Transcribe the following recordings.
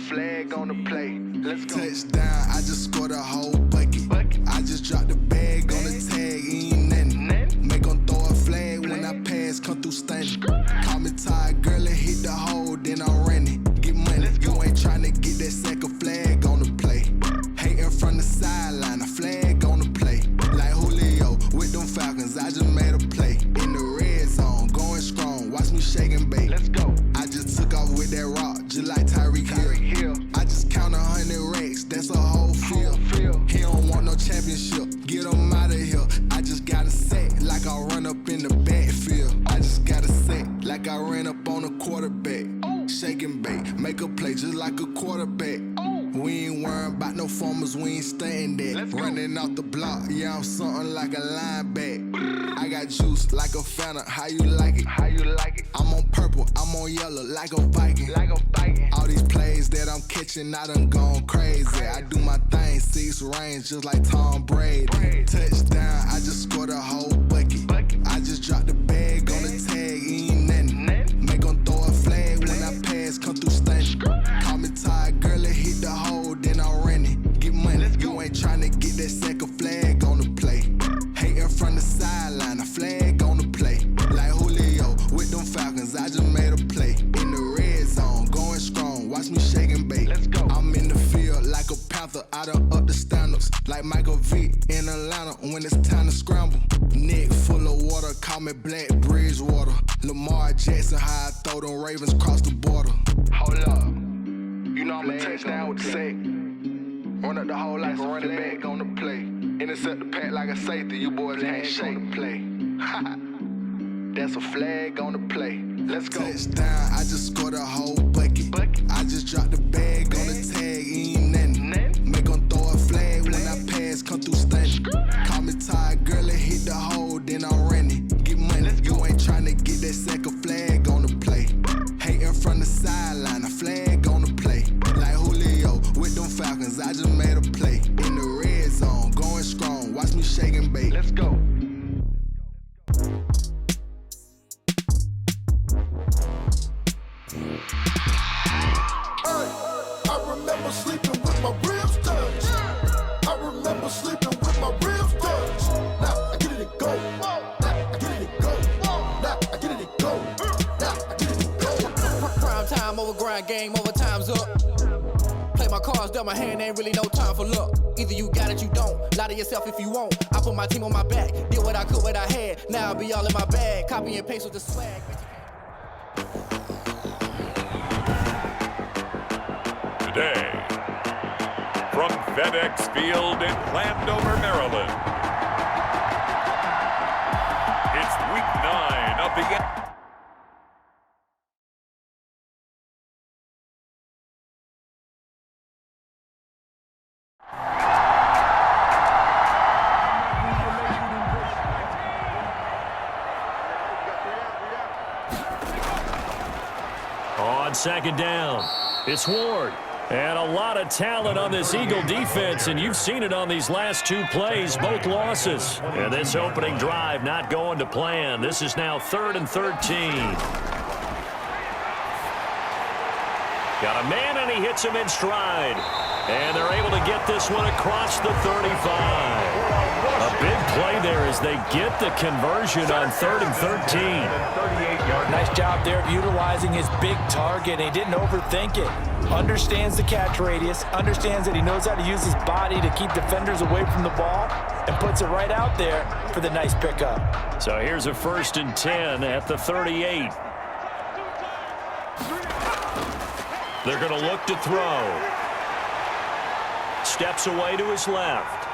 flag on the play. Let's go. Touchdown, I just scored a whole bucket. I just dropped the bag on the tag, ain't nothing. Make 'em throw a flag when I pass, come through stunning. Call me tired, girl, and hit the hole, then I'm running. Get money, you ain't tryna get that second flag on the play. Hating from the sideline, a flag on the play. Like Julio with them Falcons, I just made a play. In the red zone, going strong, watch me shake and bake. Let's go. I just took off with that rock, just like Tyreek Hill. I just count 100 racks, that's a whole field. He don't want no championship, get him out of here. I just got a set, like I run up in the backfield. I just got a set, like I ran up on a quarterback. Shake and bake, make a play just like a quarterback. We ain't worrying about no formers, we ain't staying there. Running off the block, yeah, I'm something like a linebacker. I got juice like a Fanta, how you like it? I'm on purple, I'm on yellow like a Viking. All these plays that I'm catching, I done gone crazy. I do my thing, 6 range just like Tom Brady. Touchdown, I just scored a whole bucket. I just dropped the bag on the tag, ain't nothing. Make 'em throw a flag when I pass, come through stunning. Call me tired, girl, and hit the hole, then I'm running. Get money, you ain't tryna get that second flag on the play. Hating from the sideline, a flag on the play. Like Julio with them Falcons, I just made a play. In the red zone, going strong, watch me shake and bake. I'm in the field like a Panther, I done up the standards. Like Michael Vick in Atlanta when it's time to scramble. Neck full of water, call me Black Bridgewater. Lamar Jackson, how I throw them Ravens cross the border. Hold up, you know I'm a touchdown with the sack. Run up the whole like a running back on the play. Intercept the pack like a safety, you boys ain't shake. Play. That's a flag on the play. Let's go. Touchdown, I just scored a whole bucket. I just dropped the bag on the tag, ain't nothing. Make 'em throw a flag when I pass, come through stunning. Call me tired, girl, and hit the hole, then I'm running. Get money, you ain't tryna get that second flag on the play. Hating from the sideline, a flag on the play. Like Julio with them Falcons, I just made a play. In the red zone, going strong, watch me shake and bake. Let's go. I remember sleeping with my ribs touched. I remember sleeping with my ribs touched. Now I get it and go. Now I get it and go. Now I get it and go. Now I get it and go. Prime time over grind game, over time's up. Play my cards, dealt my hand, ain't really no time for luck. Either you got it, you don't. Lie to yourself if you won't. I put my team on my back, did what I could, what I had. Now I'll be all in my bag, copy and paste with the swag. Today, from FedEx Field in Landover, Maryland, it's week 9 of the... On second down, it's Ward. And a lot of talent on this Eagle defense, and you've seen it on these last 2 plays, both losses. And this opening drive not going to plan. This is now 3rd and 13. Got a man, and he hits him in stride. And they're able to get this one across the 35. A big play there as they get the conversion on 3rd and 13. Nice job there of utilizing his big target. He didn't overthink it. Understands the catch radius, understands that he knows how to use his body to keep defenders away from the ball, and puts it right out there for the nice pickup. So here's a 1st and 10 at the 38. They're going to look to throw. Steps away to his left.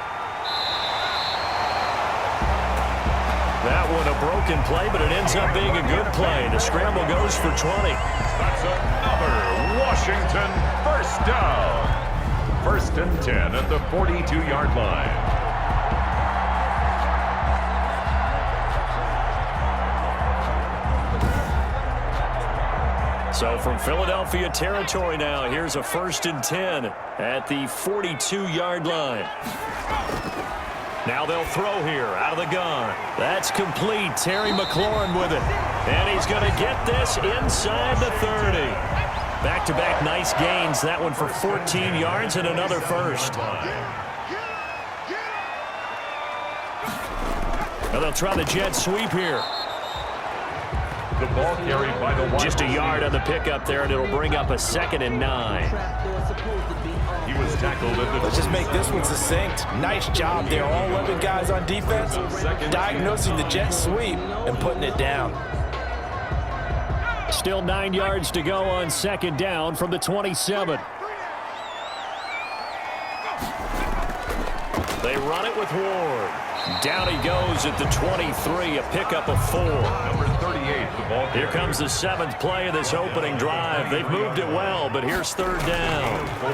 That one a broken play, but it ends up being a good play. The scramble goes for 20. That's another Washington first down. 1st and 10 at the 42-yard line. So from Philadelphia territory now, here's a 1st and 10 at the 42-yard line. Now they'll throw here out of the gun. That's complete. Terry McLaurin with it. And he's going to get this inside the 30. Back-to-back nice gains. That one for 14 yards and another first. Now they'll try the jet sweep here. The ball carried by the wide Just a yard on the pickup there, and it'll bring up a 2nd and 9. He was tackled at the Let's just make this one succinct. Nice job there. All 11 guys on defense diagnosing the jet sweep and putting it down. Still 9 yards to go on 2nd down from the 27. They run it with Ward. Down he goes at the 23, a pickup of 4. number 38, the ball Here comes the 7th play of this opening drive. They've moved it well, but here's 3rd down. 4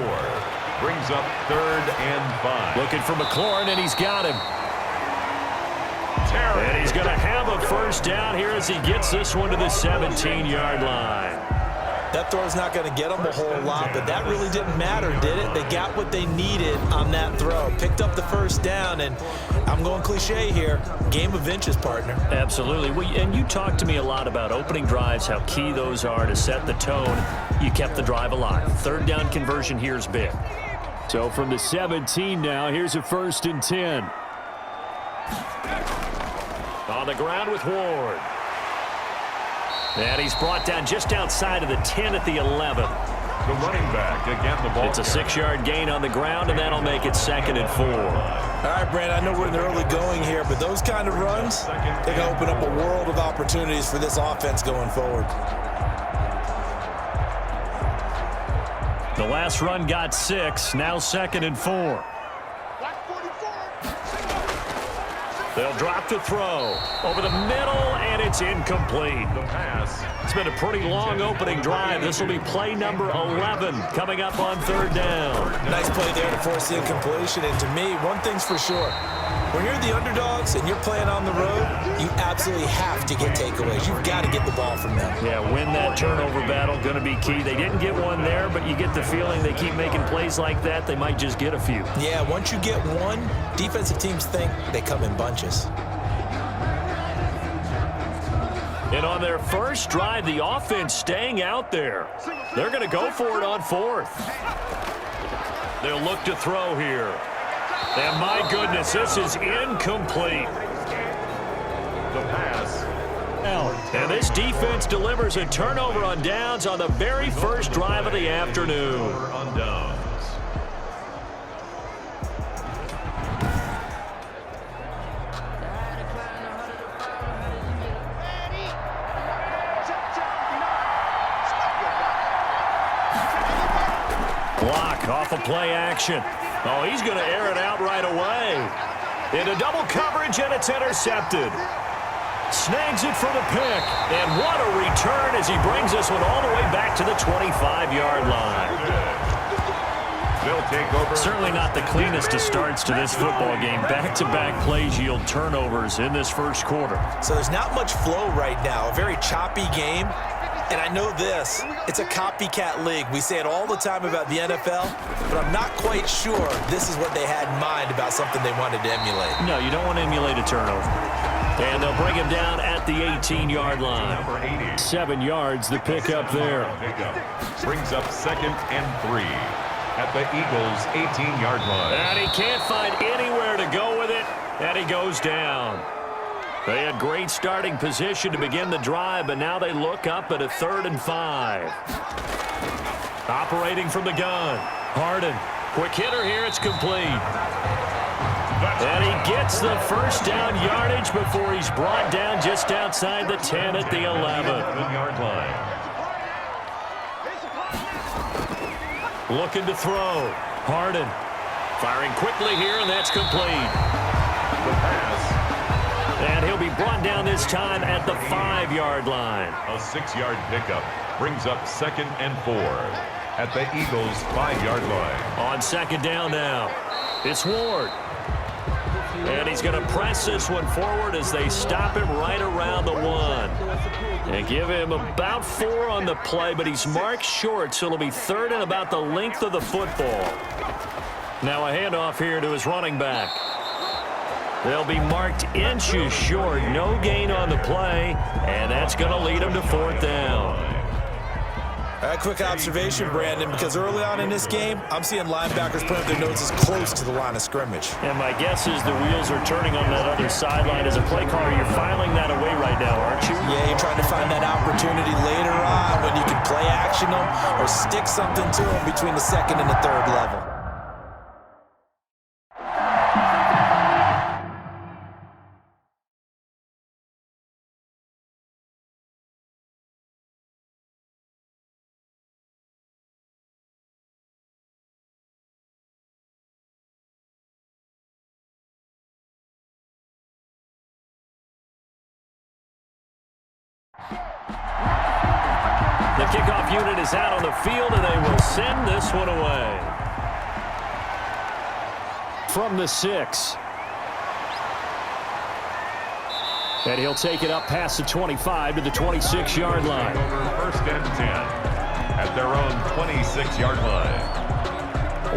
brings up 3rd and 5. Looking for McLaurin, and he's got him. And he's going to have a 1st down here as he gets this one to the 17-yard line. That throw's not going to get them a whole lot, but that really didn't matter, did it? They got what they needed on that throw. Picked up the 1st down, and I'm going cliche here. Game of inches, partner. Absolutely. And you talked to me a lot about opening drives, how key those are to set the tone. You kept the drive alive. 3rd down conversion here is big. So from the 17 now, here's a 1st and 10. On the ground with Ward. And he's brought down just outside of the 10 at the 11. The running back, again, the ball. It's a 6-yard gain on the ground, and that'll make it 2nd and 4. All right, Brand, I know we're in the early going here, but those kind of runs, they can open up a world of opportunities for this offense going forward. The last run got 6, now 2nd and 4. They'll drop the throw over the middle, and it's incomplete. The pass. It's been a pretty long opening drive. This will be play number 11 coming up on 3rd down. Nice play there to force the incompletion, and to me, one thing's for sure. When you're the underdogs and you're playing on the road, you absolutely have to get takeaways. You've got to get the ball from them. Yeah, win that turnover battle, going to be key. They didn't get one there, but you get the feeling they keep making plays like that, they might just get a few. Yeah, once you get one, defensive teams think they come in bunches. And on their first drive, the offense staying out there. They're going to go for it on 4th. They'll look to throw here. And my goodness, this is incomplete. The pass. And this defense delivers a turnover on downs on the very first drive of the afternoon. On downs. Block off of play action. Oh, he's going to air it out right away. Into double coverage, and it's intercepted. Snags it for the pick. And what a return as he brings this one all the way back to the 25-yard line. They'll take over. Certainly not the cleanest of starts to this football game. Back-to-back plays yield turnovers in this first quarter. So there's not much flow right now. A very choppy game. And I know this, it's a copycat league. We say it all the time about the NFL, but I'm not quite sure this is what they had in mind about something they wanted to emulate. No, you don't want to emulate a turnover. And they'll bring him down at the 18-yard line. 7 yards, the pickup there. Brings up 2nd and 3 at the Eagles' 18-yard line. And he can't find anywhere to go with it, and he goes down. They had great starting position to begin the drive, but now they look up at a 3rd and 5. Operating from the gun. Harden. Quick hitter here. It's complete. And he gets the 1st down yardage before he's brought down just outside the 10 at the 11-yard line. Looking to throw. Harden. Firing quickly here, and that's complete. The pass. And he'll be brought down this time at the 5-yard line. A 6-yard pickup brings up 2nd and 4 at the Eagles' 5-yard line. On 2nd down now, it's Ward. And he's going to press this one forward as they stop him right around the 1. And give him about 4 on the play, but he's marked short, so it'll be 3rd and about the length of the football. Now a handoff here to his running back. They'll be marked inches short. No gain on the play, and that's going to lead them to 4th down. quick observation, Brandon, because early on in this game, I'm seeing linebackers putting their noses close to the line of scrimmage. And my guess is the wheels are turning on that other sideline. As a play caller, you're filing that away right now, aren't you? Yeah, you're trying to find that opportunity later on when you can play action them or stick something to them between the second and the third level. The kickoff unit is out on the field, and they will send this one away. From the 6. And he'll take it up past the 25 to the 26-yard line. Over 1st and 10 at their own 26-yard line.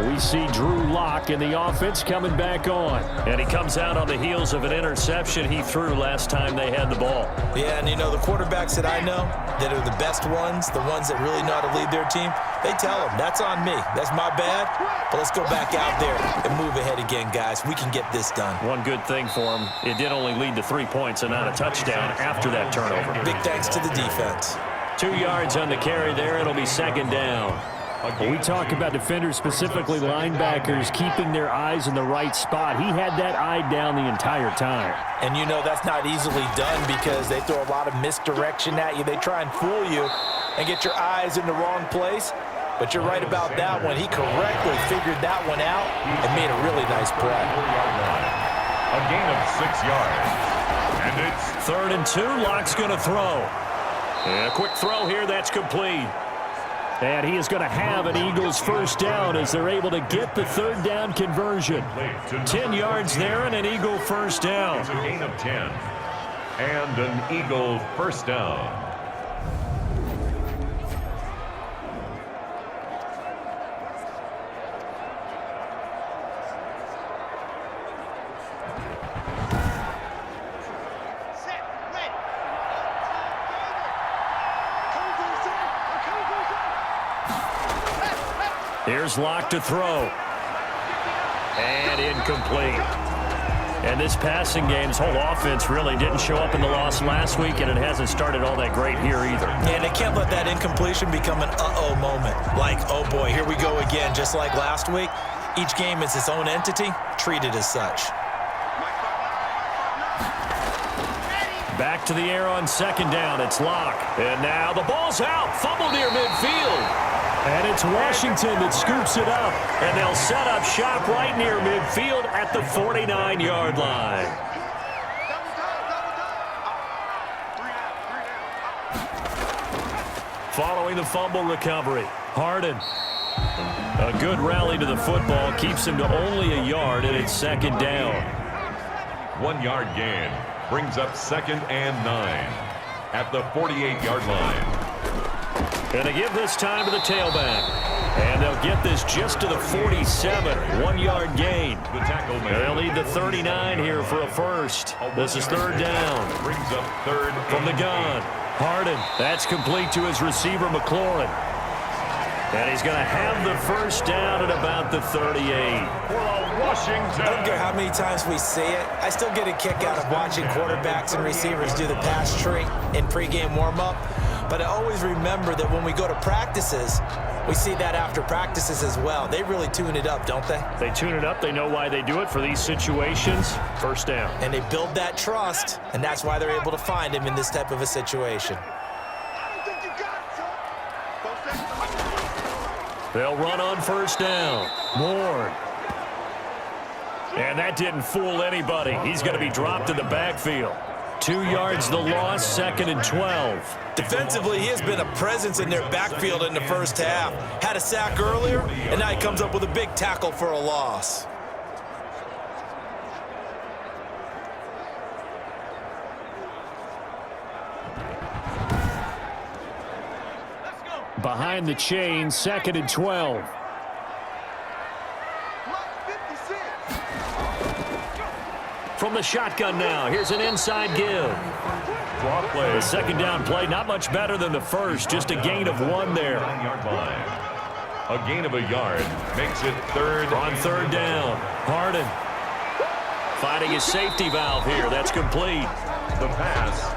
We see Drew Lock in the offense coming back on. And he comes out on the heels of an interception he threw last time they had the ball. Yeah, and you know, the quarterbacks that I know that are the best ones, the ones that really know how to lead their team, they tell them, that's on me. That's my bad. But let's go back out there and move ahead again, guys. We can get this done. One good thing for him, it did only lead to 3 points and not a touchdown after that turnover. Big thanks to the defense. 2 yards on the carry there. It'll be 2nd down. We talk about defenders, specifically linebackers, keeping their eyes in the right spot. He had that eye down the entire time. And you know that's not easily done because they throw a lot of misdirection at you. They try and fool you and get your eyes in the wrong place. But you're right about that one. He correctly figured that one out and made a really nice play. A gain of 6 yards. And it's 3rd and 2. Lock's going to throw. And a quick throw here. That's complete. And he is going to have an Eagles first down as they're able to get the 3rd down conversion. 10 yards there and an Eagle first down. It's a gain of 10 and an Eagle first down. Here's Lock to throw. And incomplete. And this passing game's whole offense really didn't show up in the loss last week, and it hasn't started all that great here either. And they can't let that incompletion become an uh-oh moment. Like, oh boy, here we go again, just like last week. Each game is its own entity, treated as such. Back to the air on 2nd down. It's Lock. And now the ball's out. Fumble near midfield. And it's Washington that scoops it up. And they'll set up shop right near midfield at the 49-yard line. Following the fumble recovery, Harden. A good rally to the football keeps him to only a yard, and it's 2nd down. 1 yard gain brings up 2nd and 9 at the 48-yard line. And they give this time to the tailback. And they'll get this just to the 47. 1 yard gain. The tackle man. They'll need the 39 here for a first. This is 3rd down. Brings up 3rd From the gun. Harden. That's complete to his receiver, McLaurin. And he's going to have the first down at about the 38. Washington. I don't care how many times we see it. I still get a kick out of watching quarterbacks and receivers do the pass tree in pregame warm-up. But I always remember that when we go to practices, we see that after practices as well. They really tune it up, don't they? They tune it up. They know why they do it for these situations. First down. And they build that trust, and that's why they're able to find him in this type of a situation. They'll run on first down. Ward. And that didn't fool anybody. He's going to be dropped in the backfield. 2 yards the loss, 2nd and 12. Defensively, he has been a presence in their backfield in the first half. Had a sack earlier, and now he comes up with a big tackle for a loss. Behind the chain, 2nd and 12. from the shotgun now. Here's an inside give. The second down play, not much better than the first, just a gain of 1 there. 9-yard line. A gain of a yard makes it third. On third down, Harden finding his safety valve here. That's complete. The pass.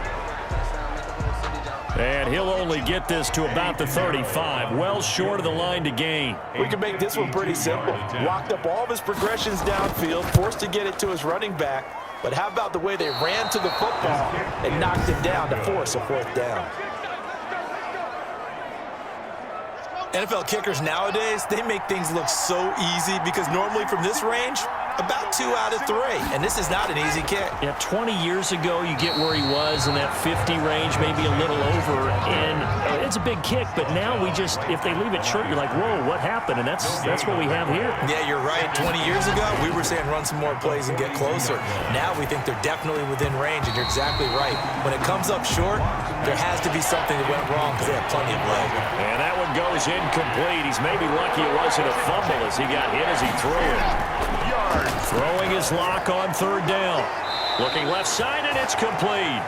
And he'll only get this to about the 35, well short of the line to gain. We can make this one pretty simple. Walked up all of his progressions downfield, forced to get it to his running back. But how about the way they ran to the football and knocked him down to force a 4th down? NFL kickers nowadays, they make things look so easy because normally from this range, about 2 out of 3. And this is not an easy kick. Yeah, 20 years ago, you get where he was in that 50 range, maybe a little over. And it's a big kick, but now we just, if they leave it short, you're like, whoa, what happened? And that's what we have here. Yeah, you're right. 20 years ago, we were saying run some more plays and get closer. Now we think they're definitely within range, and you're exactly right. When it comes up short, there has to be something that went wrong because they have plenty of leg. And that one goes incomplete. He's maybe lucky it wasn't a fumble as he got hit as he threw it. Throwing his lock on third down. Looking left side, and it's complete.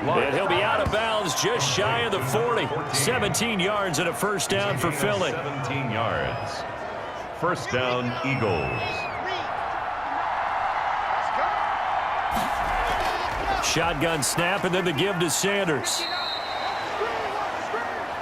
And he'll be out of bounds just shy of the 40. 17 yards and a first down for Philly. 17 yards. First down, Eagles. Shotgun snap, and then the give to Sanders.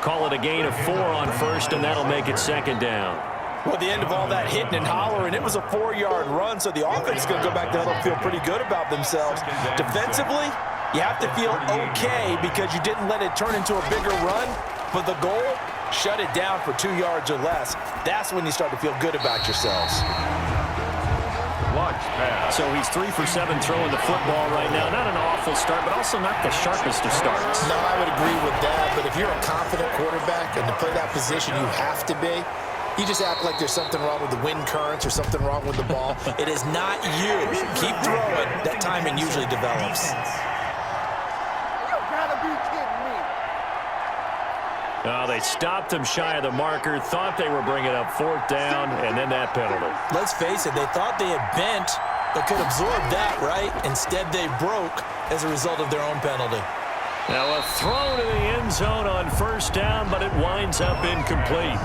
Call it a gain of 4 on first, and that'll make it second down. Well, at the end of all that hitting and hollering, it was a 4-yard run, so the offense is going to go back to huddle and feel pretty good about themselves. Defensively, you have to feel okay because you didn't let it turn into a bigger run, but the goal, shut it down for 2 yards or less. That's when you start to feel good about yourselves. Launch pass. So he's 3 for 7 throwing the football right now. Not an awful start, but also not the sharpest of starts. No, I would agree with that, but if you're a confident quarterback and to play that position, you have to be. You just act like there's something wrong with the wind currents or something wrong with the ball. It is not you. Keep throwing. That timing usually develops. They stopped him shy of the marker, thought they were bringing up 4th down, and then that penalty. Let's face it, they thought they had bent but could absorb that, right? Instead, they broke as a result of their own penalty. Now a throw to the end zone on first down, but it winds up incomplete.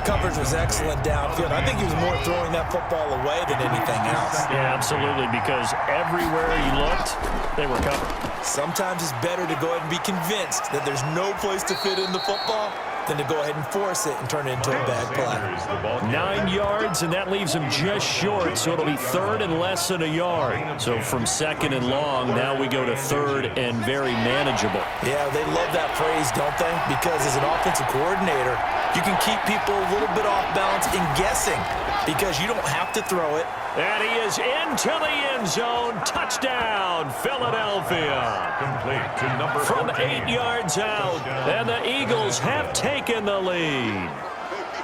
Coverage was excellent downfield. I think he was more throwing that football away than anything else. Yeah, absolutely, because everywhere he looked, they were covered. Sometimes it's better to go ahead and be convinced that there's no place to fit in the football than to go ahead and force it and turn it into a bad play. 9 yards, and that leaves him just short, so it'll be 3rd and less than a yard. So from 2nd and long, now we go to 3rd and very manageable. Yeah, they love that phrase, don't they? Because as an offensive coordinator, you can keep people a little bit off balance in guessing because you don't have to throw it. And he is into the end zone. Touchdown, Philadelphia. Complete to number From 14. 8 yards out, and the Eagles have taken the lead.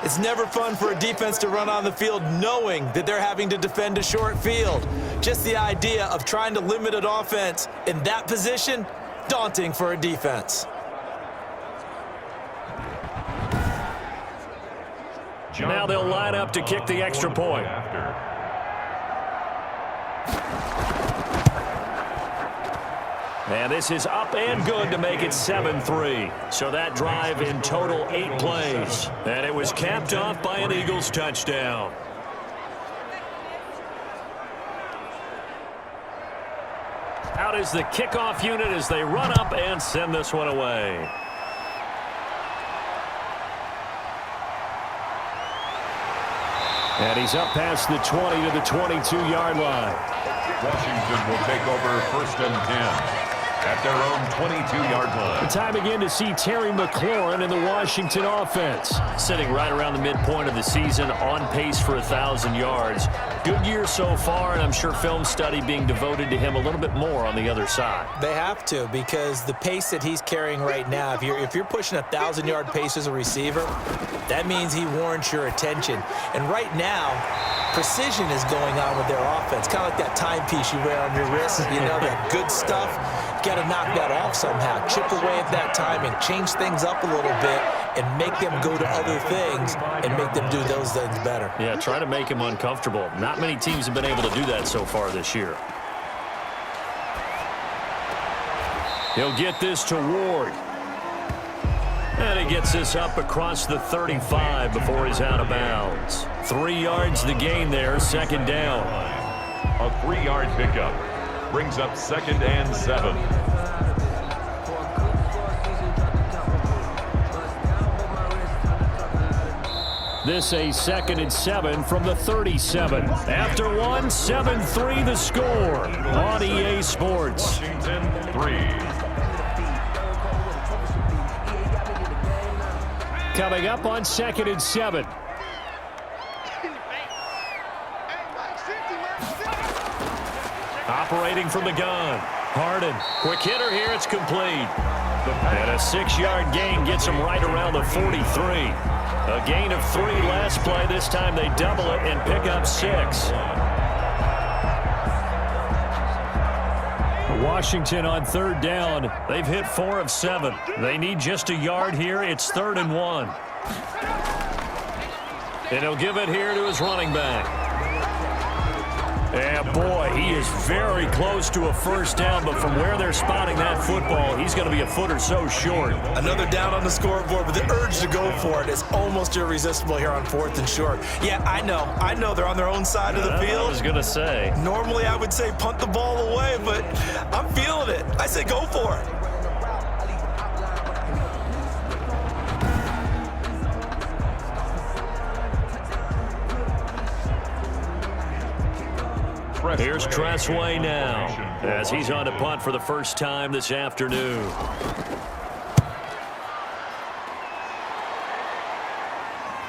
It's never fun for a defense to run on the field knowing that they're having to defend a short field. Just the idea of trying to limit an offense in that position, daunting for a defense. Now they'll line up to kick the extra point. And this is up and good to make it 7-3. So that drive in total 8 plays. And it was capped off by an Eagles touchdown. Out is the kickoff unit as they run up and send this one away. And he's up past the 20 to the 22-yard line. Washington will take over 1st and 10 at their own 22-yard line. Time again to see Terry McLaurin in the Washington offense. Sitting right around the midpoint of the season, on pace for 1,000 yards. Good year so far, and I'm sure film study being devoted to him a little bit more on the other side. They have to, because the pace that he's carrying right now, if you're pushing 1,000-yard pace as a receiver, that means he warrants your attention. And right now, precision is going on with their offense, kind of like that timepiece you wear on your wrist, you know, that good stuff. got to knock that off somehow. Chip away at that timing, change things up a little bit, and make them go to other things and make them do those things better. Yeah, try to make him uncomfortable. Not many teams have been able to do that so far this year. He'll get this to Ward. And he gets this up across the 35 before he's out of bounds. 3 yards the gain there, second down. A 3-yard pickup brings up 2nd and 7. This a 2nd and 7 from the 37. After one, 7-3 the score on EA Sports. Washington 3. Coming up on 2nd and 7. Operating from the gun. Harden. Quick hitter here. It's complete. And a 6-yard gain gets him right around the 43. A gain of 3 last play. This time they double it and pick up 6. Washington on 3rd down. They've hit 4 of 7. They need just a yard here. It's 3rd and 1. And he'll give it here to his running back. And boy, he is very close to a first down, but from where they're spotting that football, he's going to be a foot or so short. Another down on the scoreboard, but the urge to go for it is almost irresistible here on 4th and short. Yeah, I know they're on their own side of the field. I was going to say. Normally I would say punt the ball away, but I'm feeling it. I say go for it. Here's Tressway now as he's on to punt for the first time this afternoon.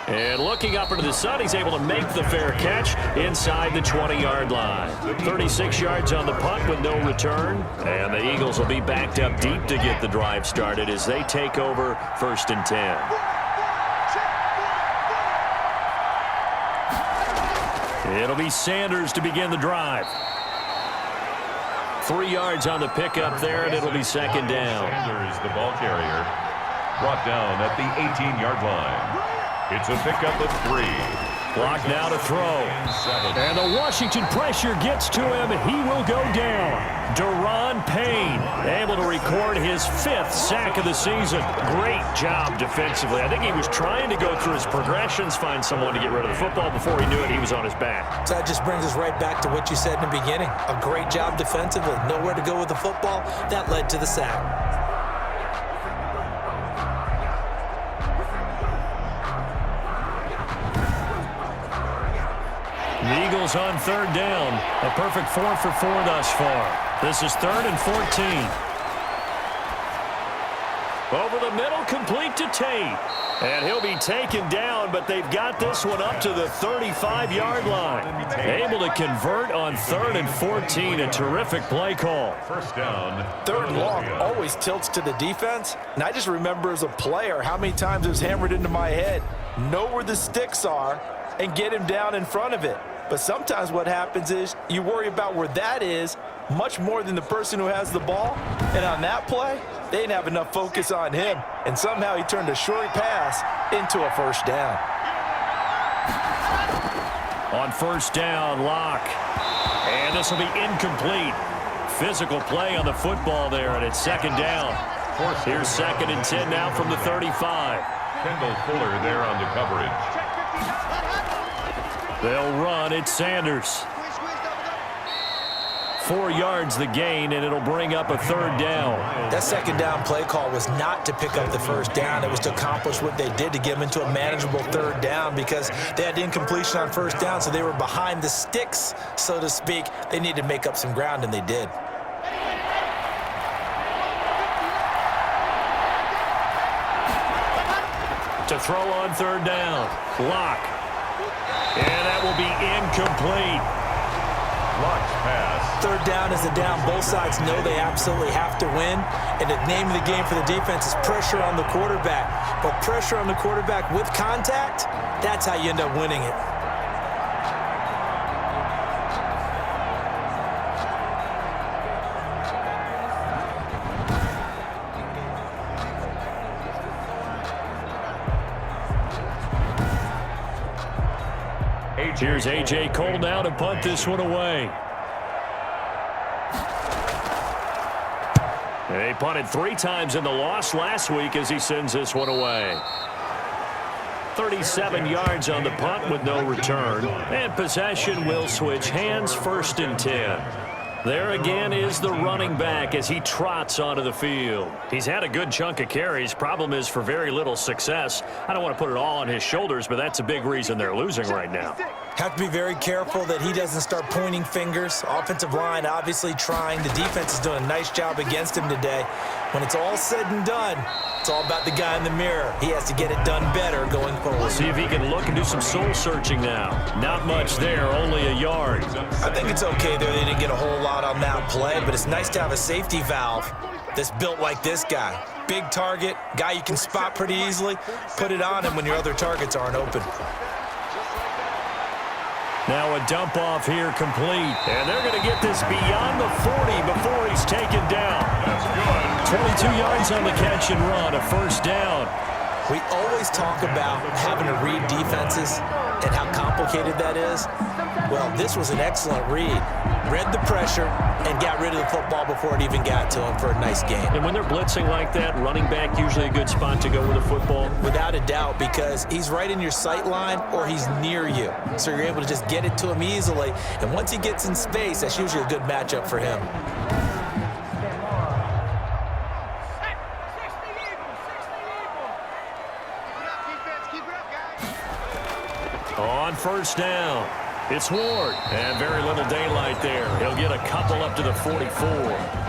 And looking up into the sun, he's able to make the fair catch inside the 20-yard line. 36 yards on the punt with no return. And the Eagles will be backed up deep to get the drive started as they take over 1st and 10. It'll be Sanders to begin the drive. 3 yards on the pickup there, and it'll be 2nd down. Sanders, the ball carrier, brought down at the 18-yard line. It's a pickup of 3. Clock now to throw. And the Washington pressure gets to him. He will go down. Deron Payne able to record his 5th sack of the season. Great job defensively. I think he was trying to go through his progressions, find someone to get rid of the football. Before he knew it, he was on his back. So that just brings us right back to what you said in the beginning. A great job defensively. Nowhere to go with the football. That led to the sack. The Eagles on 3rd down. A perfect 4 for 4 thus far. This is 3rd and 14. Over the middle, complete to Tate. And he'll be taken down, but they've got this one up to the 35-yard line. Able to convert on 3rd and 14. A terrific play call. First down. 3rd and long always tilts to the defense. And I just remember as a player how many times it was hammered into my head. Know where the sticks are and get him down in front of it. But sometimes what happens is you worry about where that is much more than the person who has the ball. And on that play, they didn't have enough focus on him. And somehow he turned a short pass into a first down. On 1st down, Locke. And this will be incomplete. Physical play on the football there, and it's 2nd down. Here's 2nd and 10 now from the 35. Kendall Fuller there on the coverage. They'll run. It's Sanders. 4 yards the gain, and it'll bring up a 3rd down. That 2nd down play call was not to pick up the first down. It was to accomplish what they did to get them into a manageable 3rd down because they had incompletion on 1st down, so they were behind the sticks, so to speak. They needed to make up some ground, and they did. To throw on 3rd down. Locke. And that will be incomplete. Locke's pass. 3rd down is a down. Both sides know they absolutely have to win. And the name of the game for the defense is pressure on the quarterback. But pressure on the quarterback with contact, that's how you end up winning it. Here's A.J. Cole now to punt this one away. They punted 3 times in the loss last week as he sends this one away. 37 yards on the punt with no return. And possession will switch hands, 1st and 10. There again is the running back as he trots onto the field. He's had a good chunk of carries. Problem is for very little success. I don't want to put it all on his shoulders, but that's a big reason they're losing right now. Have to be very careful that he doesn't start pointing fingers. Offensive line obviously trying. The defense is doing a nice job against him today. When it's all said and done, it's all about the guy in the mirror. He has to get it done better going forward. We'll see if he can look and do some soul searching now. Not much there, only a yard. I think it's okay there. They didn't get a whole lot on that play, but it's nice to have a safety valve that's built like this guy. Big target, guy you can spot pretty easily. Put it on him when your other targets aren't open. Now a dump off here complete. And they're going to get this beyond the 40 before he's taken down. That's good. 22 yards on the catch and run, a 1st down. We always talk about having to read defenses and how complicated that is. Well, this was an excellent read. Read the pressure and got rid of the football before it even got to him for a nice gain. And when they're blitzing like that, running back usually a good spot to go with the football? Without a doubt, because he's right in your sight line or he's near you. So you're able to just get it to him easily. And once he gets in space, that's usually a good matchup for him. On 1st down, it's Ward. And very little daylight there. He'll get a couple up to the 44.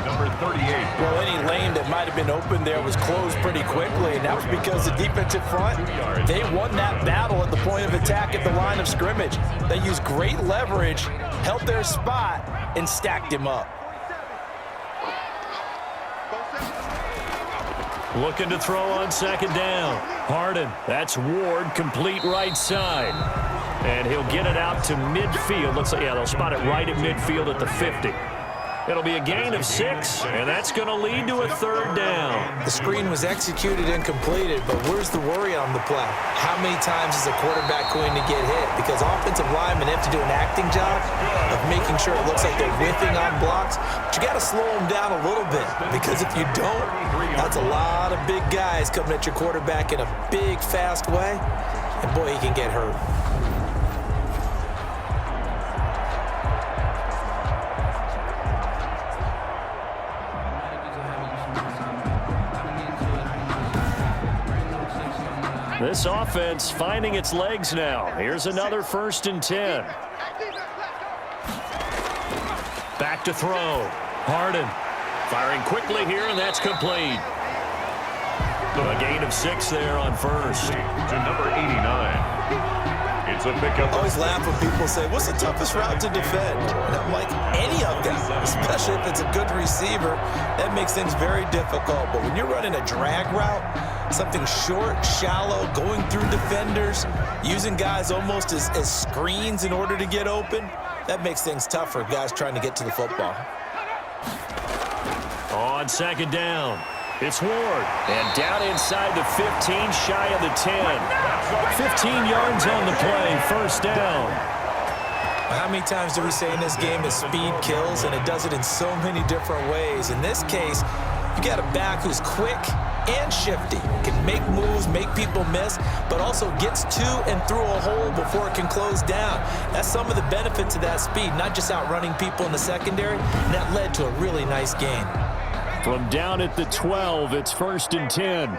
Number 38. Well, any lane that might have been open there was closed pretty quickly, and that was because the defensive front, they won that battle at the point of attack at the line of scrimmage. They used great leverage, held their spot, and stacked him up. Looking to throw on 2nd down. Harden, that's Ward, complete right side. And he'll get it out to midfield. Looks like, yeah, they'll spot it right at midfield at the 50. It'll be a gain of 6, and that's going to lead to a 3rd down. The screen was executed and completed, but where's the worry on the play? How many times is a quarterback going to get hit? Because offensive linemen have to do an acting job of making sure it looks like they're whiffing on blocks. But you got to slow them down a little bit, because if you don't, that's a lot of big guys coming at your quarterback in a big, fast way, and boy, he can get hurt. This offense finding its legs now. Here's another 1st and 10. Back to throw. Harden firing quickly here, and that's complete. A gain of 6 there on 1st. To number 89. It's a pickup. I always laugh when people say, what's the toughest route to defend? And I'm like, any of them, especially if it's a good receiver. That makes things very difficult. But when you're running a drag route, something short, shallow, going through defenders, using guys almost as screens in order to get open, that makes things tough for guys trying to get to the football. On 2nd down, it's Ward. And down inside the 15, shy of the 10. 15 yards on the play, 1st down. How many times do we say in this game that speed kills, and it does it in so many different ways? In this case, you got a back who's quick and shifty, can make moves, make people miss, but also gets to and through a hole before it can close down. That's some of the benefits of that speed, not just outrunning people in the secondary, and that led to a really nice gain. From down at the 12, it's 1st and 10.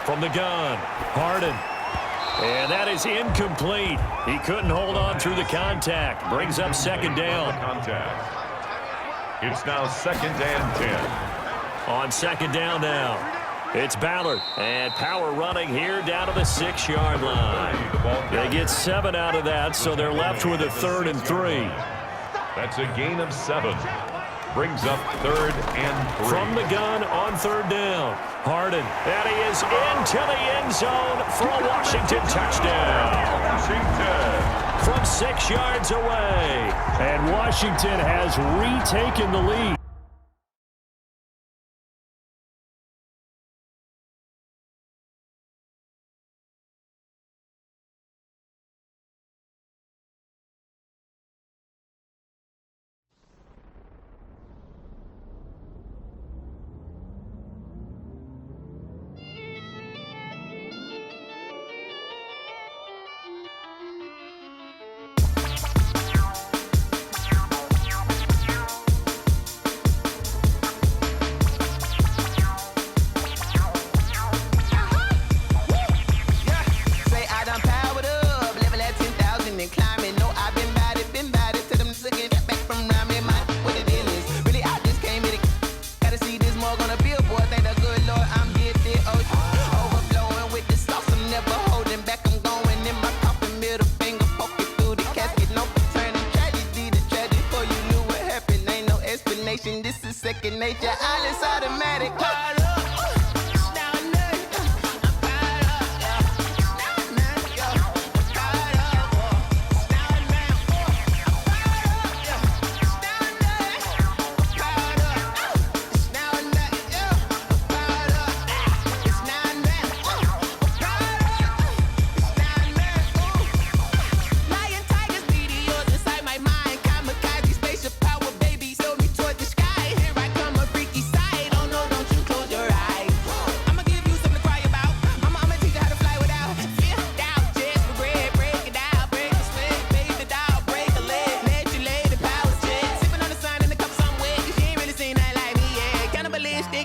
From the gun, Harden. And that is incomplete. He couldn't hold on through the contact. Brings up 2nd down. It's now 2nd and 10. On 2nd down now, it's Ballard. And power running here down to the 6-yard line. They get 7 out of that, so they're left with a 3rd and 3. That's a gain of 7. Brings up 3rd and 3. From the gun on 3rd down, Harden. And he is into the end zone for a Washington touchdown. Washington. From 6 yards away. And Washington has retaken the lead. dog on a billboard. Thank the good Lord I'm gifted. Overflowing with the sauce. I'm never holding back. I'm going in my coffin. Middle finger poking through the casket. No turning tragedy to tragedy. Before you knew what happened. Ain't no explanation. This is second nature. All is automatic. Caught up.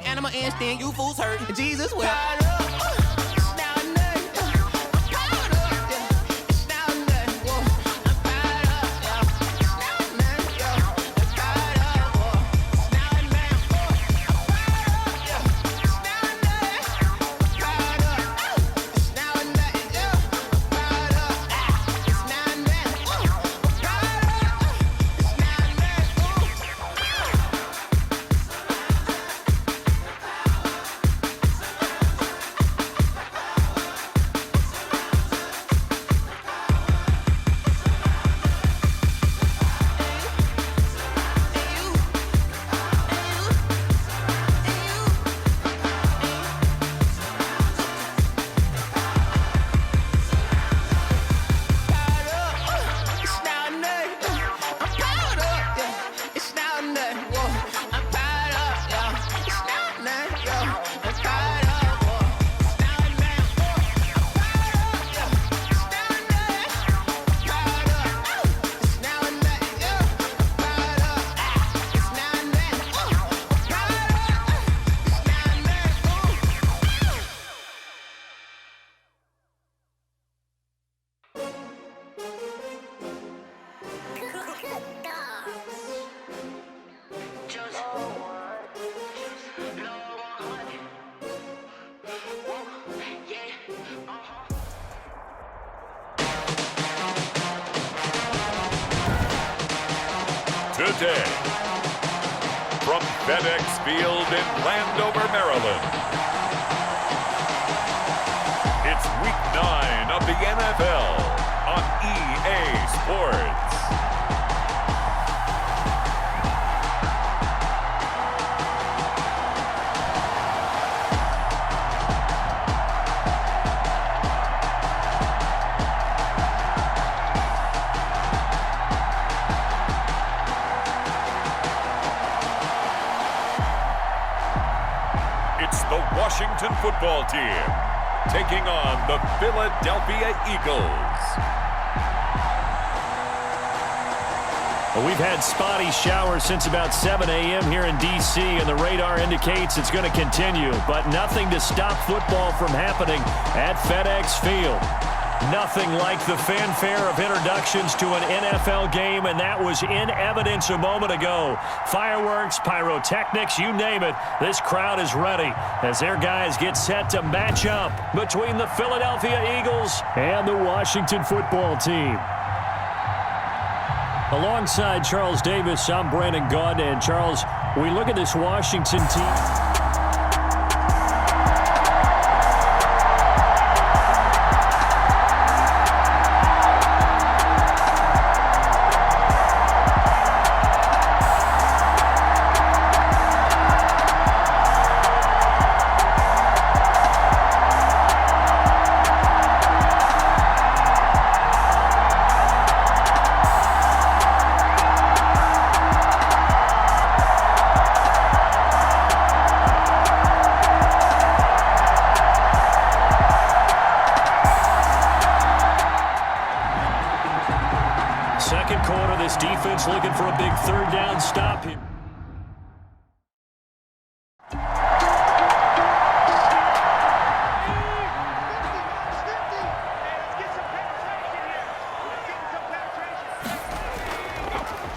Animal instinct, you fools hurt. Jesus will. Today, from FedEx Field in Landover, Maryland, it's Week 9 of the NFL on EA Sports. It's the Washington football team taking on the Philadelphia Eagles. Well, we've had spotty showers since about 7 a.m. here in D.C., and the radar indicates it's going to continue, but nothing to stop football from happening at FedEx Field. Nothing like the fanfare of introductions to an NFL game, and that was in evidence a moment ago. Fireworks, pyrotechnics, you name it. This crowd is ready as their guys get set to match up between the Philadelphia Eagles and the Washington football team. Alongside Charles Davis, I'm Brandon Gaudin. And Charles, we look at this Washington team. Second quarter, this defense looking for a big third down stop here.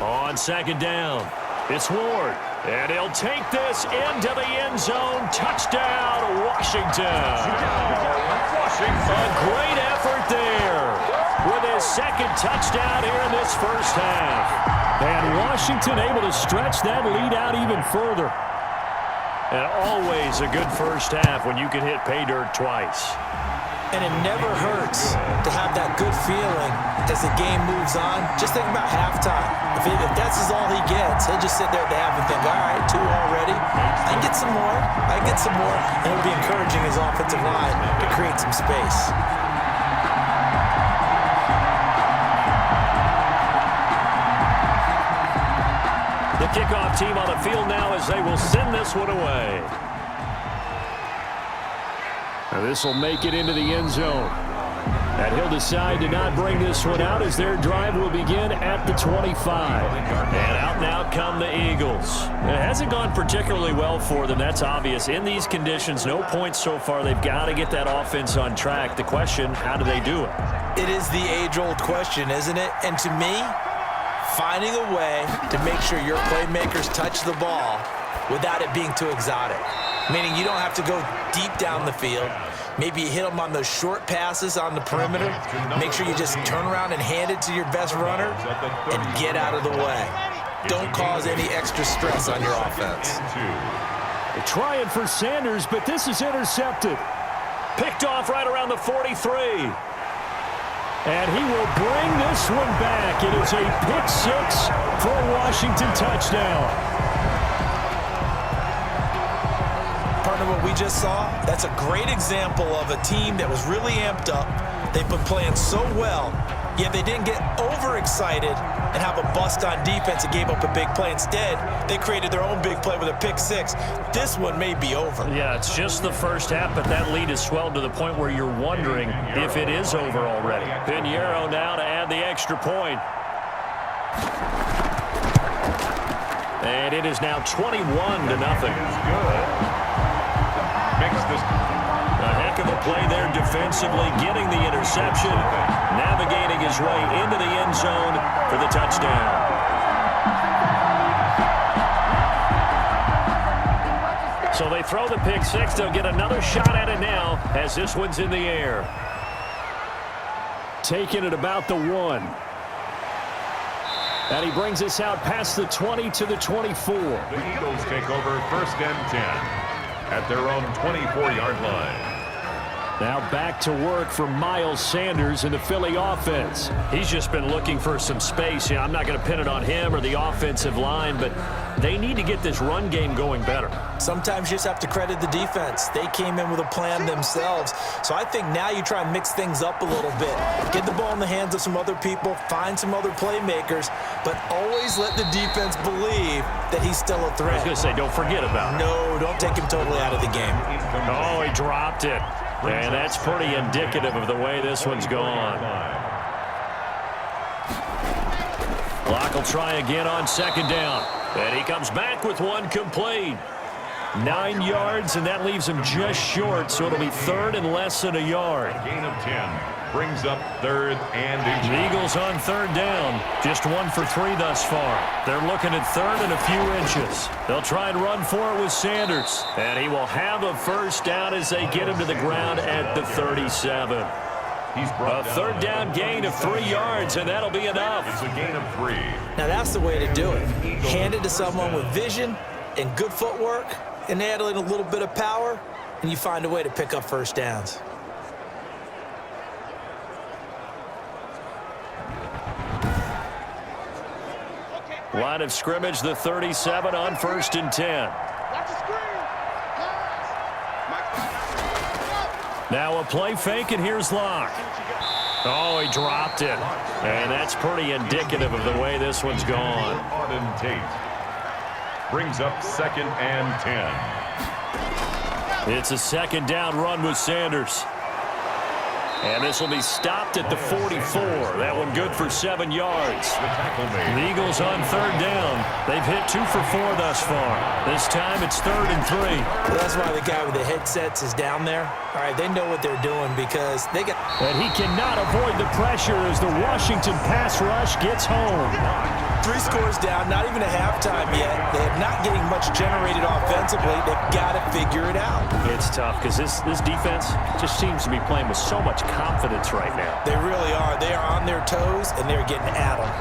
On second down, It's Ward, and he'll take this into the end zone. Touchdown, Washington. A great effort there with his second touchdown here in this first half. And Washington able to stretch that lead out even further. And always a good first half when you can hit pay dirt twice. And it never hurts to have that good feeling as the game moves on. Just think about halftime. If that's all he gets, he'll just sit there at the half and think, all right, 2 already. I can get some more. I can get some more. And it'll be encouraging his offensive line to create some space. The kickoff team on the field now as they will send this one away. Now this will make it into the end zone. And he'll decide to not bring this one out as their drive will begin at the 25. And out now come the Eagles. It hasn't gone particularly well for them. That's obvious. In these conditions, no points so far. They've got to get that offense on track. The question, how do they do it? It is the age-old question, isn't it? And to me, finding a way to make sure your playmakers touch the ball without it being too exotic. Meaning you don't have to go deep down the field. Maybe you hit them on those short passes on the perimeter. Make sure you just turn around and hand it to your best runner and get out of the way. Don't cause any extra stress on your offense. They're trying for Sanders, but this is intercepted. Picked off right around the 43. And he will bring this one back. It is a pick 6 for a Washington touchdown. Partner, what we just saw, that's a great example of a team that was really amped up. They've been playing so well, yet they didn't get overexcited and have a bust on defense and gave up a big play. Instead, they created their own big play with a pick 6. This one may be over. Yeah, it's just the first half, but that lead has swelled to the point where you're wondering if it is over already. Pinheiro now to add the extra point. And it is now 21-0. A heck of a play there defensively, getting the interception, navigating his way into the end zone for the touchdown. So they throw the pick 6. They'll get another shot at it now as this one's in the air. Taking it about the 1. And he brings us out past the 20 to the 24. The Eagles take over 1st and 10 at their own 24-yard line. Now back to work for Miles Sanders in the Philly offense. He's just been looking for some space. Yeah, I'm not going to pin it on him or the offensive line, but they need to get this run game going better. Sometimes you just have to credit the defense. They came in with a plan themselves. So I think now you try and mix things up a little bit. Get the ball in the hands of some other people, find some other playmakers, but always let the defense believe that he's still a threat. I was going to say, don't forget about it. No, don't take him totally out of the game. Oh, he dropped it. And that's pretty indicative of the way this one's gone. Clock will try again on 2nd down. And he comes back with one complete. 9 yards, and that leaves him just short, so it'll be 3rd and less than a yard. Gain of 10 brings up 3rd and inches. The Eagles on 3rd down. Just 1 for 3 thus far. They're looking at 3rd and a few inches. They'll try and run for it with Sanders. And he will have a 1st down as they get him to the ground at the 37. He's A 3rd down gain of 3 yards, and that'll be enough. It's a gain of 3. Now that's the way to do it. Hand it to someone with vision and good footwork, and add in a little bit of power, and you find a way to pick up 1st downs. Line of scrimmage, the 37 on 1st and 10. Now a play fake, and here's Locke. Oh, he dropped it. And that's pretty indicative of the way this one's gone. Auden Tate brings up 2nd and 10. It's a 2nd down run with Sanders. And this will be stopped at the 44. That one good for 7 yards. The Eagles on 3rd down. They've hit 2 for 4 thus far. This time it's 3rd and 3. Well, that's why the guy with the headsets is down there. All right, they know what they're doing because they got... And he cannot avoid the pressure as the Washington pass rush gets home. 3 scores down, not even a halftime yet. They're not getting much generated offensively. They've got to figure it out. It's tough because this defense just seems to be playing with so much confidence right now. They really are. They are on their toes, and they're getting at them.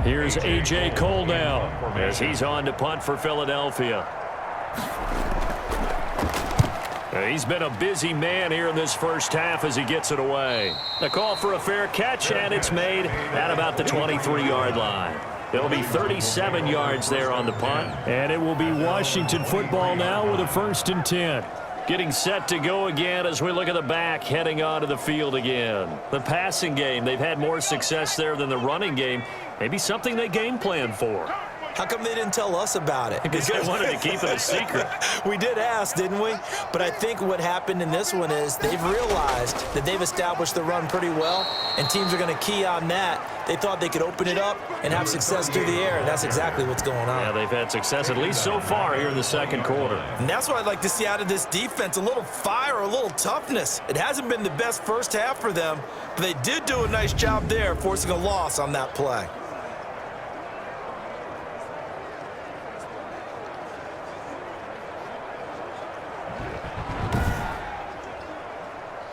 Here's A.J. Cole now as he's on to punt for Philadelphia. He's been a busy man here in this first half as he gets it away. The call for a fair catch, and it's made at about the 23-yard line. There'll be 37 yards there on the punt. And it will be Washington football now with a 1st and 10. Getting set to go again as we look at the back heading onto the field again. The passing game, they've had more success there than the running game. Maybe something they game plan for. How come they didn't tell us about it? Because they wanted to keep it a secret. We did ask, didn't we? But I think what happened in this one is they've realized that they've established the run pretty well, and teams are going to key on that. They thought they could open it up and have success through the air, and that's exactly what's going on. Yeah, they've had success at least so far here in the second quarter. And that's what I'd like to see out of this defense, a little fire, a little toughness. It hasn't been the best first half for them, but they did do a nice job there, forcing a loss on that play.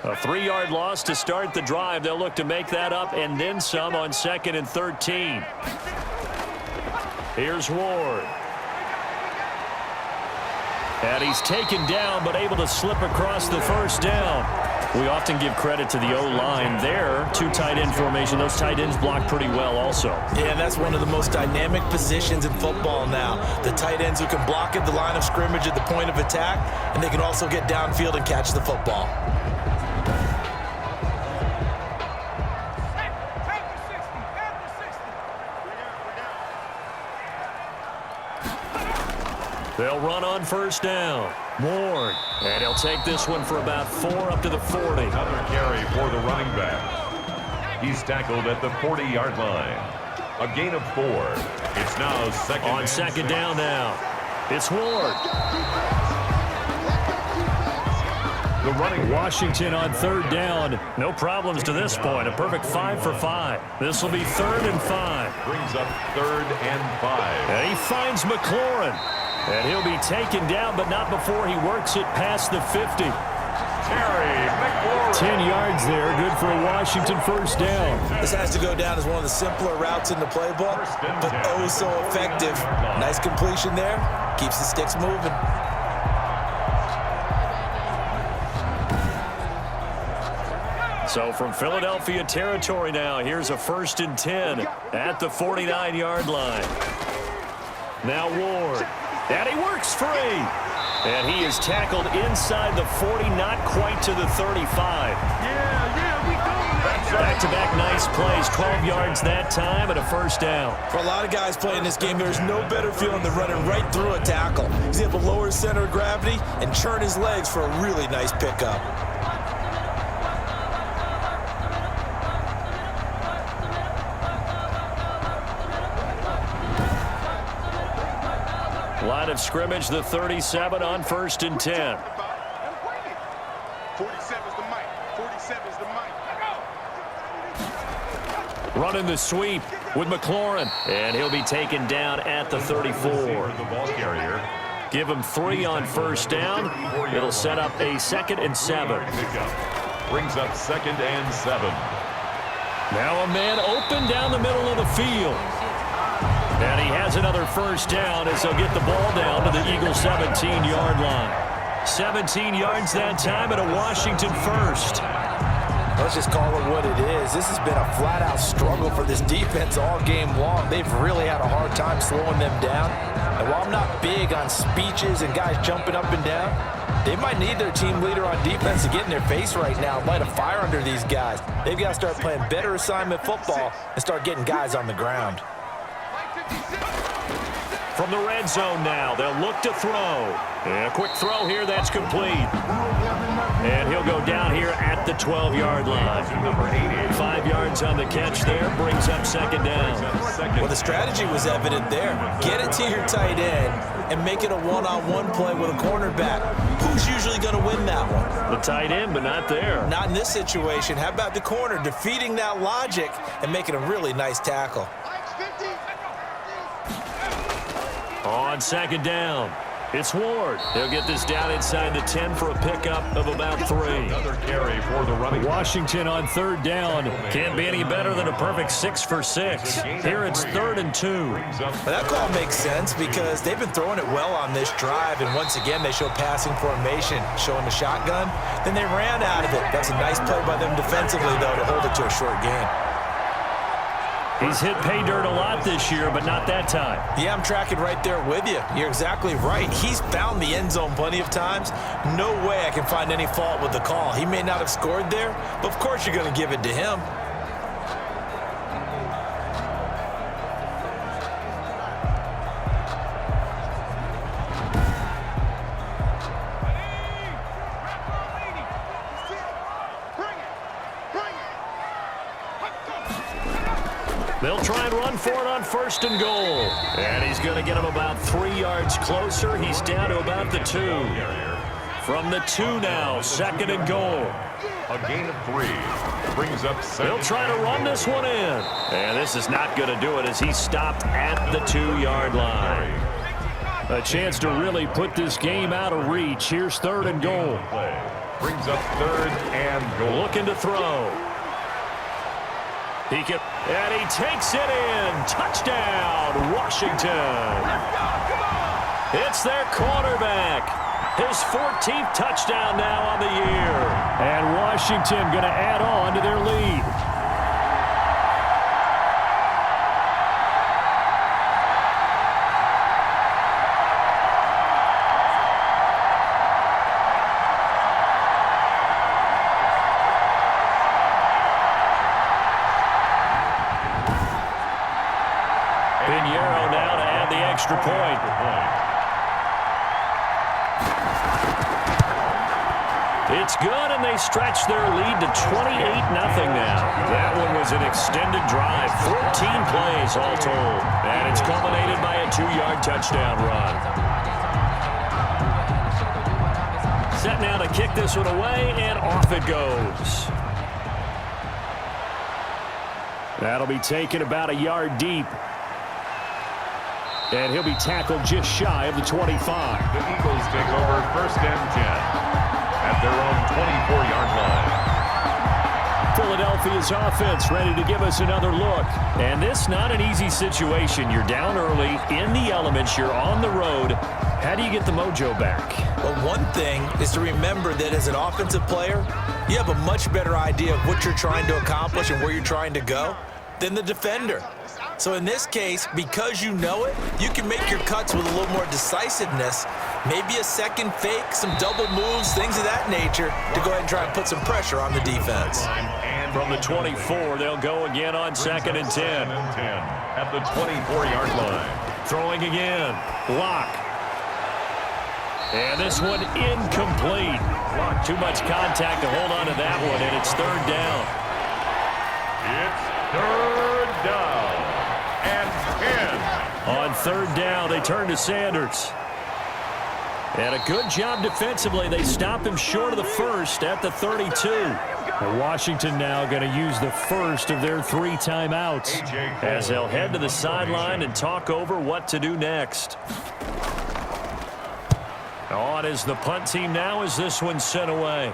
A 3-yard loss to start the drive. They'll look to make that up and then some on 2nd and 13. Here's Ward. And he's taken down but able to slip across the first down. We often give credit to the O-line there. 2 tight end formation. Those tight ends block pretty well also. Yeah, that's one of the most dynamic positions in football now. The tight ends who can block at the line of scrimmage at the point of attack, and they can also get downfield and catch the football. They'll run on first down. Ward. And he'll take this one for about 4 up to the 40. Another carry for the running back. He's tackled at the 40-yard line. A gain of 4. It's now second down now. It's Ward. The running Washington on 3rd down. No problems to this point. A perfect 5 for 5. This will be 3rd and 5. brings up 3rd and 5. And he finds McLaurin. And he'll be taken down, but not before he works it past the 50. Terry McLaurin. 10 yards there. Good for a Washington 1st down. This has to go down as one of the simpler routes in the playbook, but oh so effective. Nice completion there. Keeps the sticks moving. So from Philadelphia territory now, here's a 1st and 10 at the 49-yard line. Now Ward. And he works free. And he is tackled inside the 40, not quite to the 35. Back-to-back nice plays, 12 yards that time and a 1st down. For a lot of guys playing this game, there's no better feeling than running right through a tackle. He's able to lower his center of gravity and churn his legs for a really nice pickup. Line of scrimmage, the 37 on 1st and 10. 47's the mic. 47's the mic. Running the sweep with McLaurin. And he'll be taken down at the 34. The ball carrier. Give him 3 on 1st down. It'll set up a 2nd and 7. Brings up 2nd and 7. Now a man open down the middle of the field. And he has another 1st down as they'll get the ball down to the Eagles' 17-yard line. 17 yards that time and a Washington 1st. Let's just call it what it is. This has been a flat-out struggle for this defense all game long. They've really had a hard time slowing them down. And while I'm not big on speeches and guys jumping up and down, they might need their team leader on defense to get in their face right now and light a fire under these guys. They've got to start playing better assignment football and start getting guys on the ground. From the red zone now, they'll look to throw. And a quick throw here, that's complete. And he'll go down here at the 12-yard line. 5 yards on the catch there, brings up 2nd down. Well, the strategy was evident there. Get it to your tight end and make it a one-on-one play with a cornerback. Who's usually going to win that one? The tight end, but not there. Not in this situation. How about the corner defeating that logic and making a really nice tackle? On second down, it's Ward. They'll get this down inside the 10 for a pickup of about 3. Another carry for the running. Washington on third down. Can't be any better than a perfect 6 for 6. Here it's 3rd and 2. Well, that call makes sense because they've been throwing it well on this drive, and once again they show passing formation, showing the shotgun. Then they ran out of it. That's a nice play by them defensively, though, to hold it to a short gain. He's hit pay dirt a lot this year, but not that time. Yeah, I'm tracking right there with you. You're exactly right. He's found the end zone plenty of times. No way I can find any fault with the call. He may not have scored there, but of course you're going to give it to him. They'll try and run for it on 1st and goal. And he's going to get him about 3 yards closer. He's down to about the 2. From the 2 now, 2nd and goal. A gain of 3 brings up 7. They'll try to run this one in. And this is not going to do it as he stopped at the 2-yard line. A chance to really put this game out of reach. Here's 3rd and goal. Brings up 3rd and goal. Looking to throw. And he takes it in. Touchdown, Washington. It's their quarterback. His 14th touchdown now on the year. And Washington going to add on to their lead. Extra point. It's good, and they stretch their lead to 28-0 now. That one was an extended drive, 14 plays all told, and it's culminated by a 2-yard touchdown run. Set now to kick this one away, and off it goes. That'll be taken about a yard deep. And he'll be tackled just shy of the 25. The Eagles take over 1st and 10 at their own 24-yard line. Philadelphia's offense ready to give us another look. And this not an easy situation. You're down early, in the elements, you're on the road. How do you get the mojo back? Well, one thing is to remember that as an offensive player, you have a much better idea of what you're trying to accomplish and where you're trying to go than the defender. So in this case, because you know it, you can make your cuts with a little more decisiveness, maybe a second fake, some double moves, things of that nature, to go ahead and try and put some pressure on the defense. And from the 24, they'll go again on 2nd and 10. At the 24-yard line. Throwing again. Lock. And this one incomplete. Too much contact to hold on to that one, and it's 3rd down. It's 3rd down. And 10. On 3rd down, they turn to Sanders. And a good job defensively. They stop him short of the 1st at the 32. And Washington now going to use the 1st of their 3 timeouts. As they'll head to the sideline and talk over what to do next. On is the punt team now as this one's sent away.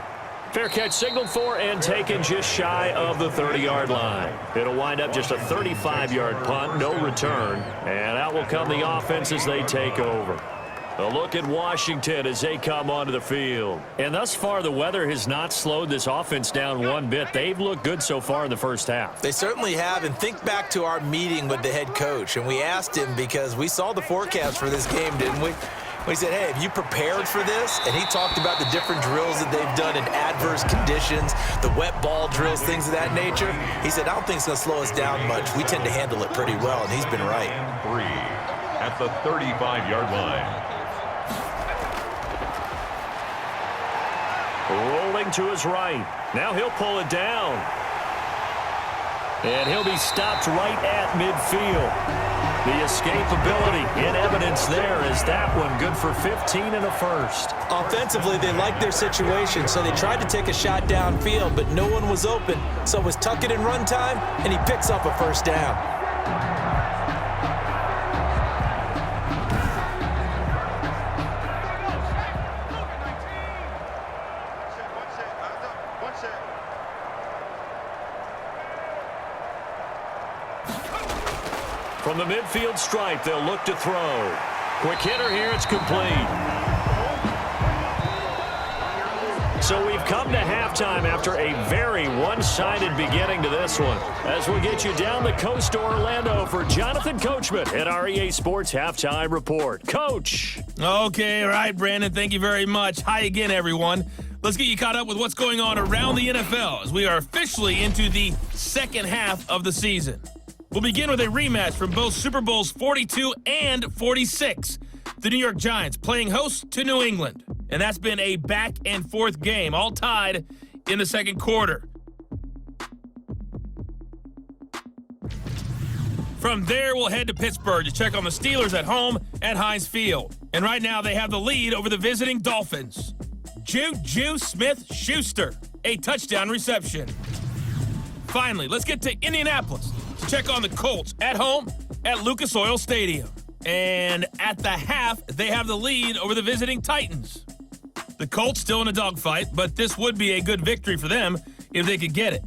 Fair catch signaled for and taken just shy of the 30-yard line. It'll wind up just a 35-yard punt, no return. And out will come the offense as they take over. A look at Washington as they come onto the field. And thus far, the weather has not slowed this offense down one bit. They've looked good so far in the first half. They certainly have. And think back to our meeting with the head coach. And we asked him because we saw the forecast for this game, didn't we? We said, hey, have you prepared for this? And he talked about the different drills that they've done in adverse conditions, the wet ball drills, things of that nature. He said, I don't think it's going to slow us down much. We tend to handle it pretty well, and he's been right. And 3 at the 35-yard line. Rolling to his right. Now he'll pull it down. And he'll be stopped right at midfield. The escapability in evidence there as that one good for 15 and a first. Offensively, they liked their situation, so they tried to take a shot downfield, but no one was open. So it was tuck it in run time, and he picks up a first down. From the midfield stripe, they'll look to throw. Quick hitter here, it's complete. So we've come to halftime after a very one-sided beginning to this one. As we'll get you down the coast to Orlando for Jonathan Coachman at our EA Sports Halftime Report. Coach. Okay, all right, Brandon, thank you very much. Hi again, everyone. Let's get you caught up with what's going on around the NFL as we are officially into the second half of the season. We'll begin with a rematch from both Super Bowls 42 and 46. The New York Giants playing host to New England. And that's been a back-and-forth game, all tied in the second quarter. From there, we'll head to Pittsburgh to check on the Steelers at home at Heinz Field. And right now, they have the lead over the visiting Dolphins. Juju Smith-Schuster, a touchdown reception. Finally, let's get to Indianapolis to check on the Colts at home at Lucas Oil Stadium. And at the half, they have the lead over the visiting Titans. The Colts still in a dogfight, but this would be a good victory for them if they could get it.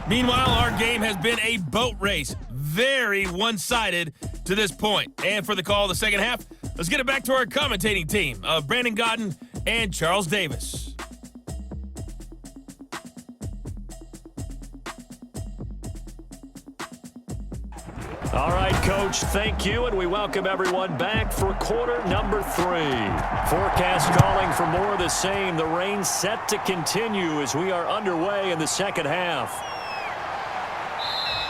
Meanwhile, our game has been a boat race. Very one-sided to this point. And for the call of the second half, let's get it back to our commentating team of Brandon Godden and Charles Davis. All right, Coach, thank you, and we welcome everyone back for quarter number 3. Forecast calling for more of the same. The rain set to continue as we are underway in the second half.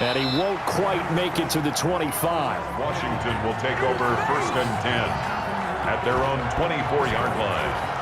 And he won't quite make it to the 25. Washington will take over 1st and 10 at their own 24-yard line.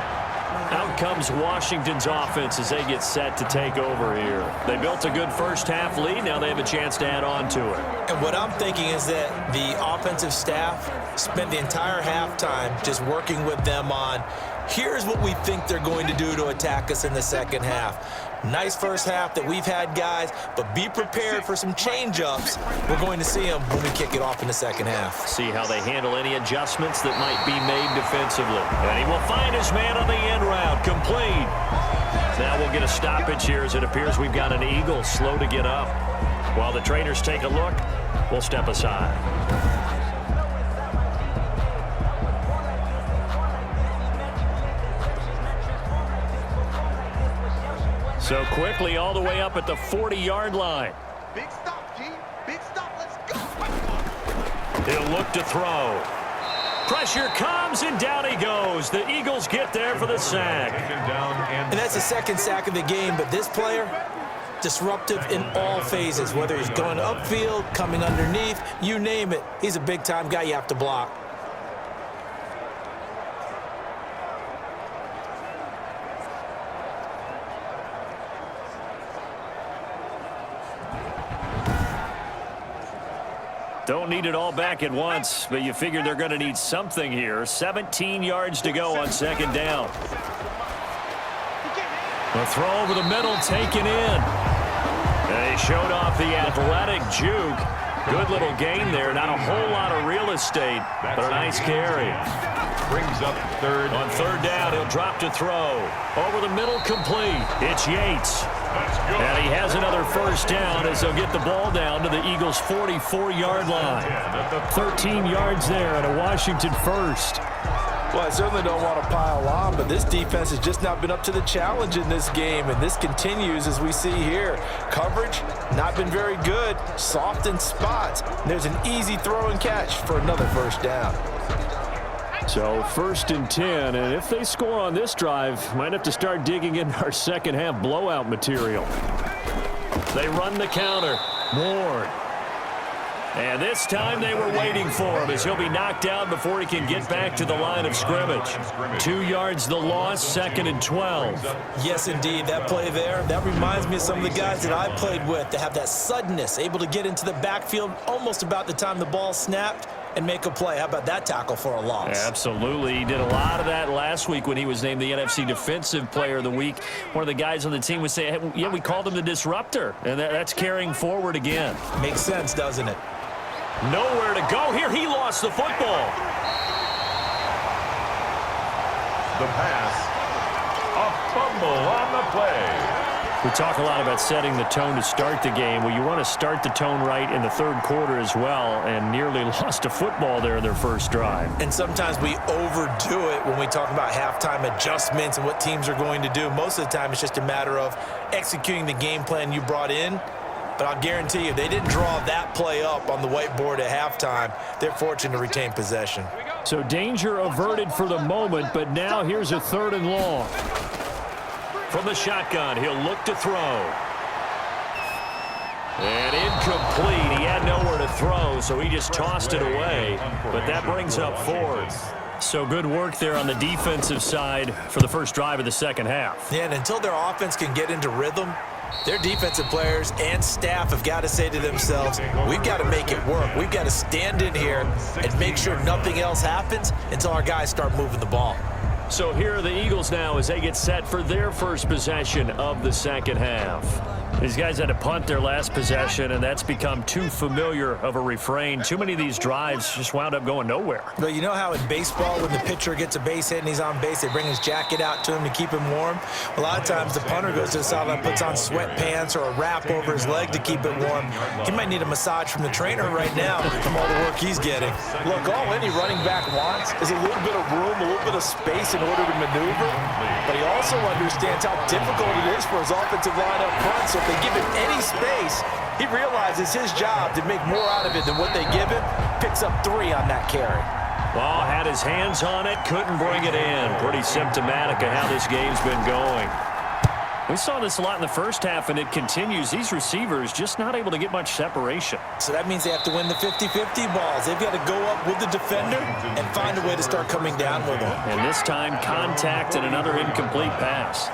Out comes Washington's offense as they get set to take over here. They built a good first half lead. Now they have a chance to add on to it. And what I'm thinking is that the offensive staff spent the entire halftime just working with them on, here's what we think they're going to do to attack us in the second half. Nice first half that we've had, guys, but be prepared for some change-ups. We're going to see them when we kick it off in the second half. See how they handle any adjustments that might be made defensively. And he will find his man on the end route, complete. Now we'll get a stoppage here as it appears we've got an Eagle slow to get up. While the trainers take a look, we'll step aside. So quickly all the way up at the 40-yard line. Big stop, G. Big stop. Let's go. He'll look to throw. Pressure comes, and down he goes. The Eagles get there for the sack. And that's the second sack of the game, but this player, disruptive in all phases, whether he's going upfield, coming underneath, you name it. He's a big-time guy you have to block. Don't need it all back at once, but you figure they're going to need something here. 17 yards to go on second down. The throw over the middle taken in. And he showed off the athletic juke. Good little gain there. Not a whole lot of real estate, but a nice carry. Brings up third. On third down, he'll drop to throw. Over the middle, complete. It's Yates. And he has another first down as they'll get the ball down to the Eagles' 44-yard line. 13 yards there and a Washington first. Well, I certainly don't want to pile on, but this defense has just not been up to the challenge in this game, and this continues as we see here. Coverage, not been very good, soft in spots. There's an easy throw and catch for another first down. So 1st and 10, and if they score on this drive, might have to start digging in our second half blowout material. They run the counter. Ward. And this time they were waiting for him as he'll be knocked down before he can get back to the line of scrimmage. 2 yards the loss, 2nd and 12. Yes, indeed. That play there, that reminds me of some of the guys that I played with that have that suddenness, able to get into the backfield almost about the time the ball snapped and make a play. How about that tackle for a loss? Absolutely. He did a lot of that last week when he was named the NFC Defensive Player of the Week. One of the guys on the team would say, hey, yeah, we called him the disruptor, and that's carrying forward again. Makes sense, doesn't it? Nowhere to go here. He lost the football. The pass. A fumble on the play. We talk a lot about setting the tone to start the game. Well, you want to start the tone right in the third quarter as well, and nearly lost a football there in their first drive. And sometimes we overdo it when we talk about halftime adjustments and what teams are going to do. Most of the time, it's just a matter of executing the game plan you brought in. But I'll guarantee you, they didn't draw that play up on the whiteboard at halftime. They're fortunate to retain possession. So danger averted for the moment, but now here's a 3rd and long. From the shotgun, he'll look to throw. And incomplete. He had nowhere to throw, so he just tossed it away. But that brings up 4th. So good work there on the defensive side for the first drive of the second half. Yeah, and until their offense can get into rhythm, their defensive players and staff have got to say to themselves, we've got to make it work. We've got to stand in here and make sure nothing else happens until our guys start moving the ball. So here are the Eagles now as they get set for their first possession of the second half. These guys had to punt their last possession, and that's become too familiar of a refrain. Too many of these drives just wound up going nowhere. But you know how in baseball, when the pitcher gets a base hit and he's on base, they bring his jacket out to him to keep him warm? A lot of times the punter goes to the sideline, puts on sweatpants or a wrap over his leg to keep it warm. He might need a massage from the trainer right now from all the work he's getting. Look, all any running back wants is a little bit of room, a little bit of space in order to maneuver. But he also understands how difficult it is for his offensive line up front. So if they give him any space, he realizes his job to make more out of it than what they give him. Picks up 3 on that carry. Well, had his hands on it, couldn't bring it in. Pretty symptomatic of how this game's been going. We saw this a lot in the first half, and it continues. These receivers just not able to get much separation. So that means they have to win the 50-50 balls. They've got to go up with the defender and find a way to start coming down with them. And this time, contact and another incomplete pass.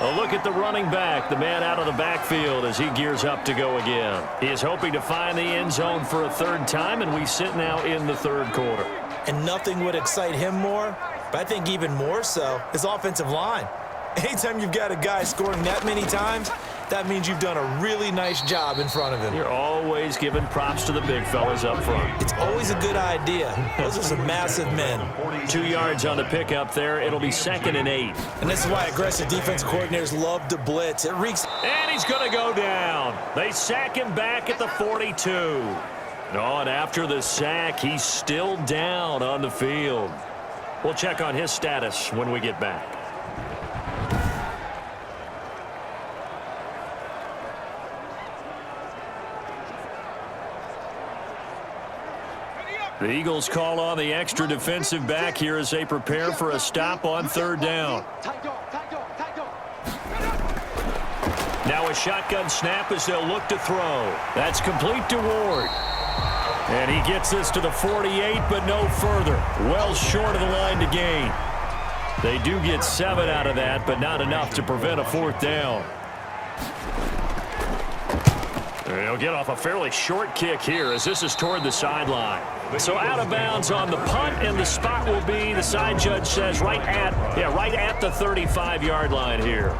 A look at the running back, the man out of the backfield as he gears up to go again. He is hoping to find the end zone for a 3rd time, and we sit now in the 3rd quarter. And nothing would excite him more, but I think even more so, his offensive line. Anytime you've got a guy scoring that many times, that means you've done a really nice job in front of him. You're always giving props to the big fellas up front. It's always a good idea. Those are some massive men. 2 yards on the pickup there. It'll be 2nd and 8. And this is why aggressive defense coordinators love to blitz. It reeks. And he's going to go down. They sack him back at the 42. Oh, and after the sack, he's still down on the field. We'll check on his status when we get back. The Eagles call on the extra defensive back here as they prepare for a stop on 3rd down. Now a shotgun snap as they'll look to throw. That's complete to Ward. And he gets this to the 48, but no further. Well short of the line to gain. They do get 7 out of that, but not enough to prevent a 4th down. They'll get off a fairly short kick here as this is toward the sideline. So out of bounds on the punt, and the spot will be, the side judge says, right at the 35-yard line here.